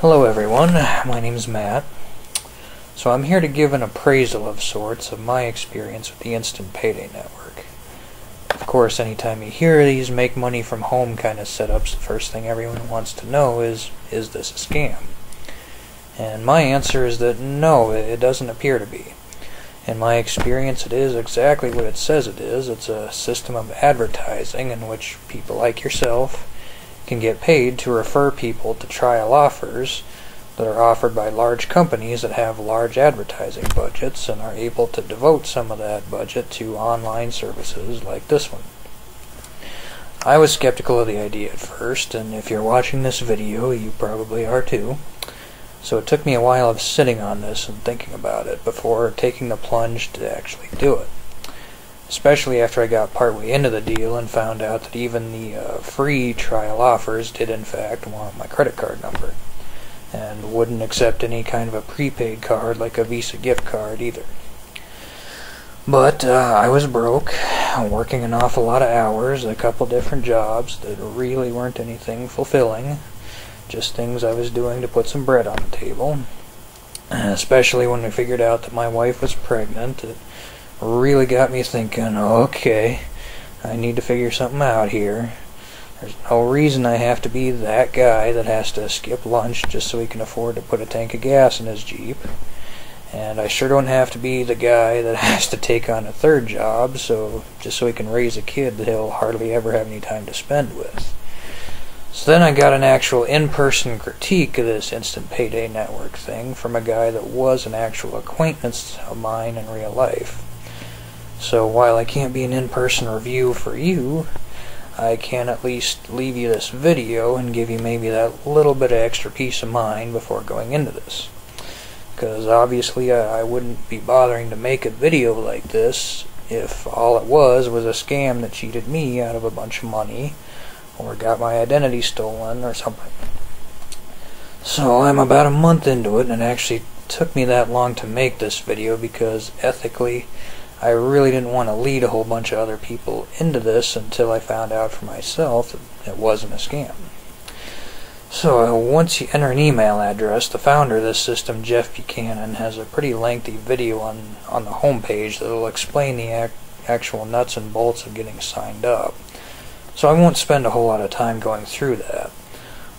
Hello everyone, my name is Matt. So I'm here to give an appraisal of sorts of my experience with the Instant Payday Network. Of course, anytime you hear these make money from home kind of setups, the first thing everyone wants to know is this a scam? And my answer is that no, it doesn't appear to be. In my experience, it is exactly what it says it is. It's a system of advertising in which people like yourself can get paid to refer people to trial offers that are offered by large companies that have large advertising budgets and are able to devote some of that budget to online services like this one. I was skeptical of the idea at first, and if you're watching this video, you probably are too. So it took me a while of sitting on this and thinking about it before taking the plunge to actually do it. Especially after I got partway into the deal and found out that even the free trial offers did in fact want my credit card number, and wouldn't accept any kind of a prepaid card like a Visa gift card either. But I was broke, working an awful lot of hours, a couple different jobs that really weren't anything fulfilling, just things I was doing to put some bread on the table. And especially when I figured out that my wife was pregnant, it really got me thinking, okay, I need to figure something out here. There's no reason I have to be that guy that has to skip lunch just so he can afford to put a tank of gas in his Jeep. And I sure don't have to be the guy that has to take on a third job just so he can raise a kid that he'll hardly ever have any time to spend with. So then I got an actual in-person critique of this Instant Payday Network thing from a guy that was an actual acquaintance of mine in real life. So while I can't be an in-person review for you, I can at least leave you this video and give you maybe that little bit of extra peace of mind before going into this. Because obviously I wouldn't be bothering to make a video like this if all it was a scam that cheated me out of a bunch of money or got my identity stolen or something. So I'm about a month into it, and it actually took me that long to make this video because ethically I really didn't want to lead a whole bunch of other people into this until I found out for myself that it wasn't a scam. So once you enter an email address, the founder of this system, Jeff Buchanan, has a pretty lengthy video on the homepage that will explain the actual nuts and bolts of getting signed up. So I won't spend a whole lot of time going through that.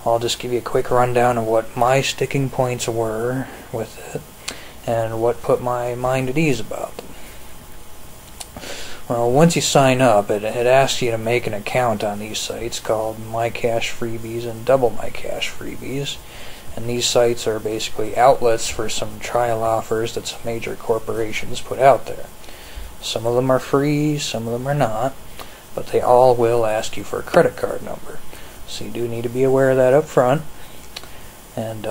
I'll just give you a quick rundown of what my sticking points were with it and what put my mind at ease about them. Well, once you sign up, it asks you to make an account on these sites called My Cash Freebies and Double My Cash Freebies. And these sites are basically outlets for some trial offers that some major corporations put out there. Some of them are free, some of them are not, but they all will ask you for a credit card number. So you do need to be aware of that up front. And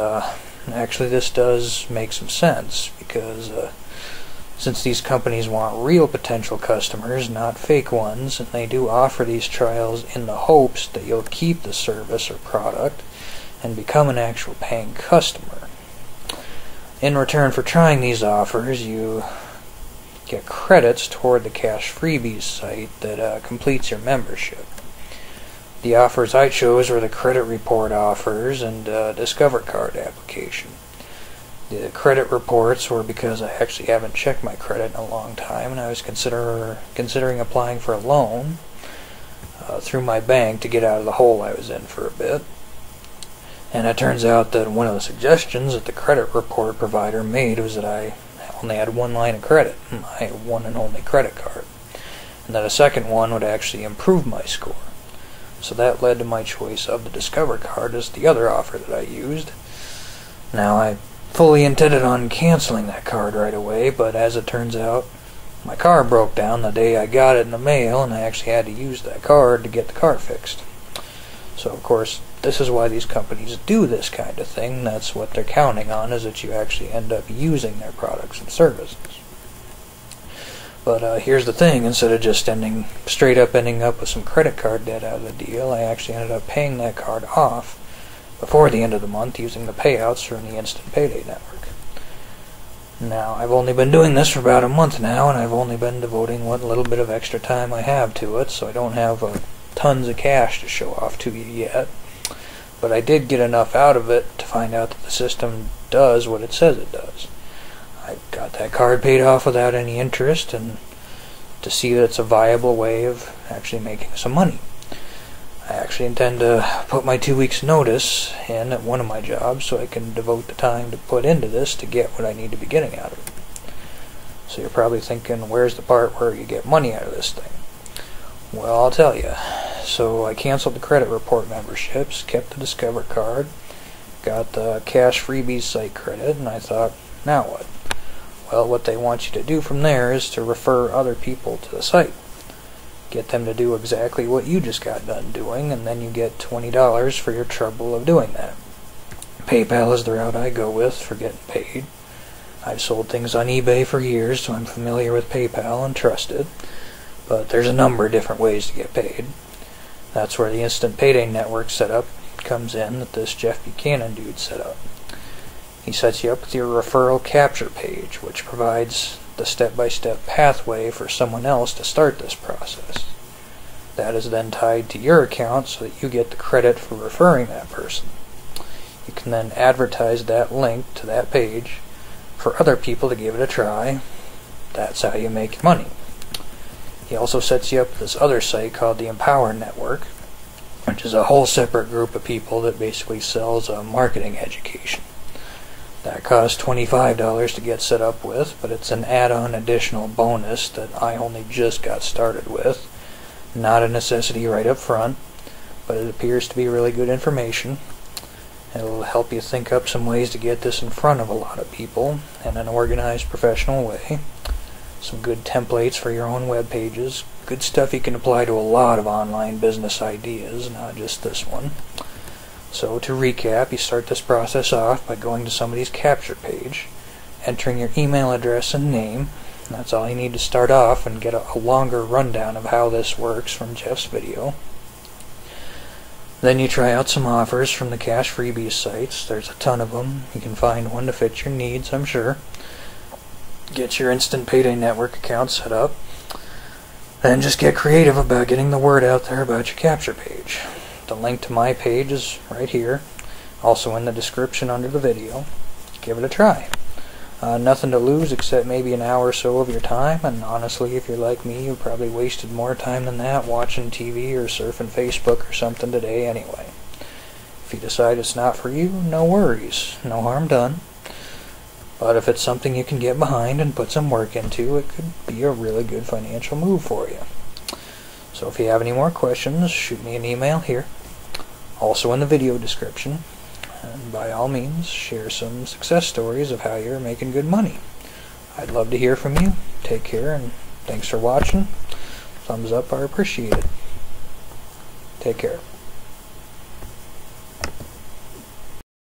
actually this does make some sense because since these companies want real potential customers, not fake ones, and they do offer these trials in the hopes that you'll keep the service or product and become an actual paying customer. In return for trying these offers, you get credits toward the Cash Freebies site that completes your membership. The offers I chose were the credit report offers and Discover Card application. The credit reports were because I actually haven't checked my credit in a long time, and I was considering applying for a loan through my bank to get out of the hole I was in for a bit. And it turns out that one of the suggestions that the credit report provider made was that I only had one line of credit, my one and only credit card, and that a second one would actually improve my score. So that led to my choice of the Discover Card as the other offer that I used. Now I fully intended on canceling that card right away, but as it turns out, my car broke down the day I got it in the mail, and I actually had to use that card to get the car fixed. So of course, this is why these companies do this kind of thing. That's what they're counting on, is that you actually end up using their products and services. But here's the thing, instead of just ending up with some credit card debt out of the deal, I actually ended up paying that card off before the end of the month using the payouts from the Instant Payday Network. Now, I've only been doing this for about a month now, and I've only been devoting what little bit of extra time I have to it, so I don't have tons of cash to show off to you yet. but I did get enough out of it to find out that the system does what it says it does. I got that card paid off without any interest, and to see that it's a viable way of actually making some money. I actually intend to put my 2 weeks notice in at one of my jobs so I can devote the time to put into this to get what I need to be getting out of it. So you're probably thinking, where's the part where you get money out of this thing? Well, I'll tell you. So I canceled the credit report memberships, kept the Discover card, got the cash freebies site credit, and I thought, now what? Well, what they want you to do from there is to refer other people to the site. Get them to do exactly what you just got done doing, and then you get $20 for your trouble of doing that. PayPal is the route I go with for getting paid. I've sold things on eBay for years, so I'm familiar with PayPal and trust it. But there's a number of different ways to get paid. That's where the Instant Payday Network setup comes in that this Jeff Buchanan dude set up. He sets you up with your referral capture page, which provides the step-by-step pathway for someone else to start this process. That is then tied to your account so that you get the credit for referring that person. You can then advertise that link to that page for other people to give it a try. That's how you make your money. He also sets you up with this other site called the Empower Network, which is a whole separate group of people that basically sells a marketing education. That costs $25 to get set up with, but it's an add-on additional bonus that I only just got started with. Not a necessity right up front, but it appears to be really good information. It'll help you think up some ways to get this in front of a lot of people in an organized, professional way. Some good templates for your own web pages. Good stuff you can apply to a lot of online business ideas, not just this one. So to recap, you start this process off by going to somebody's capture page, entering your email address and name. That's all you need to start off and get a longer rundown of how this works from Jeff's video. Then you try out some offers from the cash freebies sites. There's a ton of them. You can find one to fit your needs, I'm sure. Get your Instant Payday Network account set up. Then just get creative about getting the word out there about your capture page. The link to my page is right here, also in the description under the video. Give it a try. Nothing to lose except maybe an hour or so of your time, and honestly, if you're like me, you probably wasted more time than that watching TV or surfing Facebook or something today anyway. If you decide it's not for you, no worries. No harm done. But if it's something you can get behind and put some work into, it could be a really good financial move for you. So if you have any more questions, shoot me an email here, also in the video description, and by all means, share some success stories of how you're making good money. I'd love to hear from you. Take care, and thanks for watching. Thumbs up, I appreciate it. Take care.